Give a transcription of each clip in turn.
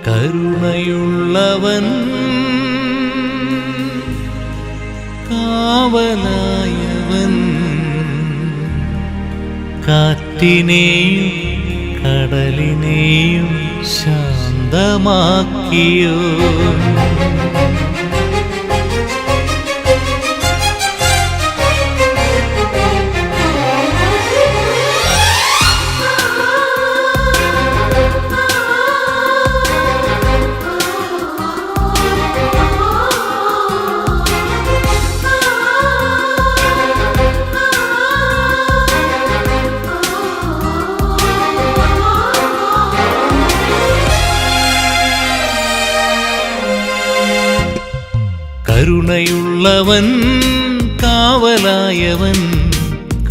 കരുണയുള്ളവൻ കാവലായവൻ കാറ്റിനെയും കടലിനെയും ശാന്തമാക്കിയോ. കരുണയുള്ളവൻ കാവലായവൻ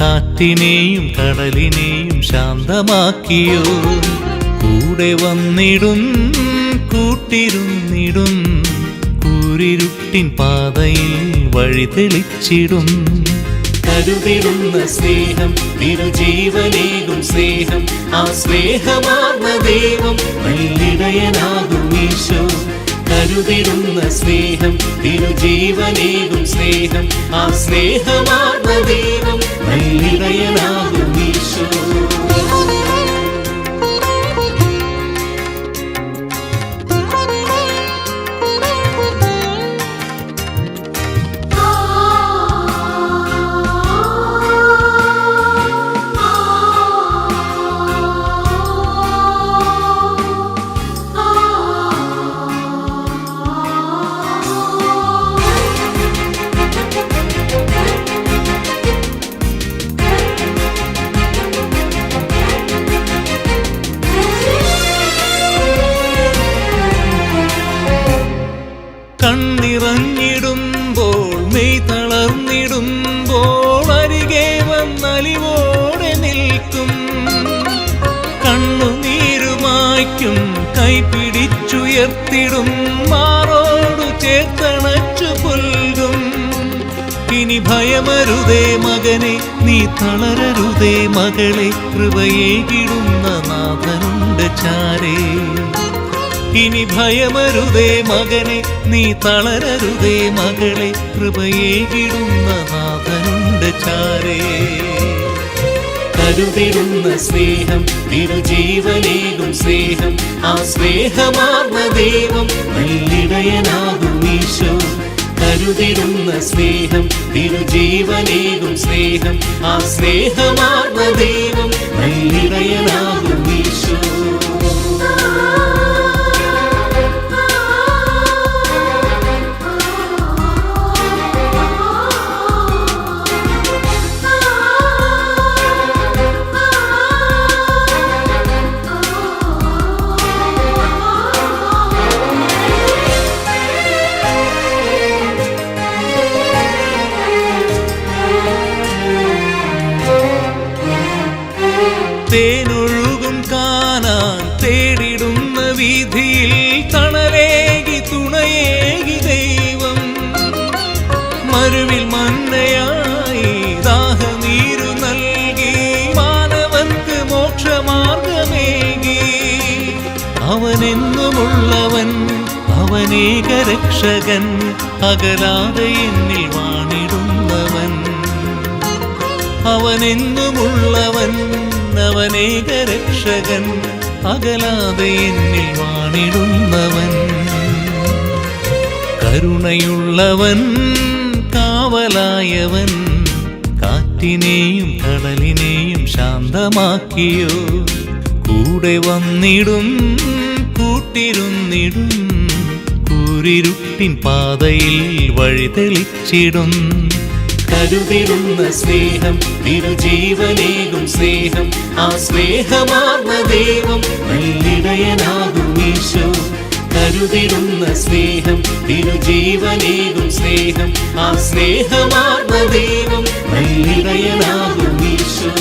കാറ്റിനെയും കടലിനെയും ശാന്തമാക്കിയോ. കൂടെ വന്നിടും കൂട്ടിരുന്നിടും കൂരിരുട്ടിൻ പാതയിൽ വഴി തെളിച്ചിടും. കരുതിടുന്ന സ്നേഹം തിരുജീവനേകും സ്നേഹം ആ സ്നേഹമാർന്ന ദൈവം നല്ലിടയനാകും ഈശോ. കരുതിടുന്ന സ്നേഹം തിരുജീവനേകും സ്നേഹം ആ സ്നേഹമാർന്ന ദൈവം നല്ലിടയനാകും ഈശോ. കണ്ണിറങ്ങിടുമ്പോൾ മെയ് തളർന്നിടുമ്പോൾ അരികെ വന്നലിവോടെ നിൽക്കും. കണ്ണുനീരുമായ്ക്കും കൈപിടിച്ചുയർത്തിടും മാറോടു ചേർത്തണച്ചു പുൽകും. ഇനി ഭയമരുതേ മകനെ നീ തളരരുതേ മകളെ കൃപയേകിടുന്ന നാഥനുണ്ട് ചാരേ. ഇനി ഭയമരുതേ മകനെ നീ തളരരുതേ മകളെ കൃപയേകിടുന്ന നാഥനുണ്ട് ചാരേ. കരുതിടുന്ന സ്നേഹം തിരുജീവനേകും സ്നേഹം ആ സ്നേഹമാർന്ന ദൈവം നല്ലിടയനാകും ഈശോ. കരുതിടുന്ന സ്നേഹം തിരുജീവനേകും സ്നേഹം ആ സ്നേഹമാർന്ന ദൈവം നല്ലിടയനാകും ഈശോ. തേനൊഴുകും കാനാൻ തേടിടുന്ന വീഥിയിൽ തണലേകി തുണയേകി ദൈവം. മരുവിൽ മന്നയായി ദാഹനീരു നൽകി മാനവർക്ക് മോക്ഷമാർഗമേകി. അവനെന്നുമുള്ളവൻ അവനേക രക്ഷകൻ അകലാതെ എന്നിൽ വാണിടുന്നവൻ. അവനെന്നുമുള്ളവൻ അവനേക രക്ഷകൻ അകലാതെ എന്നിൽ വാണിടുന്നവൻ. കരുണയുള്ളവൻ കാവലായവൻ കാറ്റിനെയും കടലിനെയും ശാന്തമാക്കിയോ. കൂടെ വന്നിടും കൂട്ടിരുന്നിടും കൂരിരുട്ടിൻ പാതയിൽ വഴി തെളിച്ചിടും. കരുതിടുന്ന സ്നേഹം തിരുജീവനേകും സ്നേഹം ആ സ്നേഹമാർന്ന ദൈവം നല്ലിടയനാകും ഈശോ. കരുതിടുന്ന സ്നേഹം തിരുജീവനേകും സ്നേഹം ആ സ്നേഹമാർന്ന ദൈവം നല്ലിടയനാകും ഈശോ.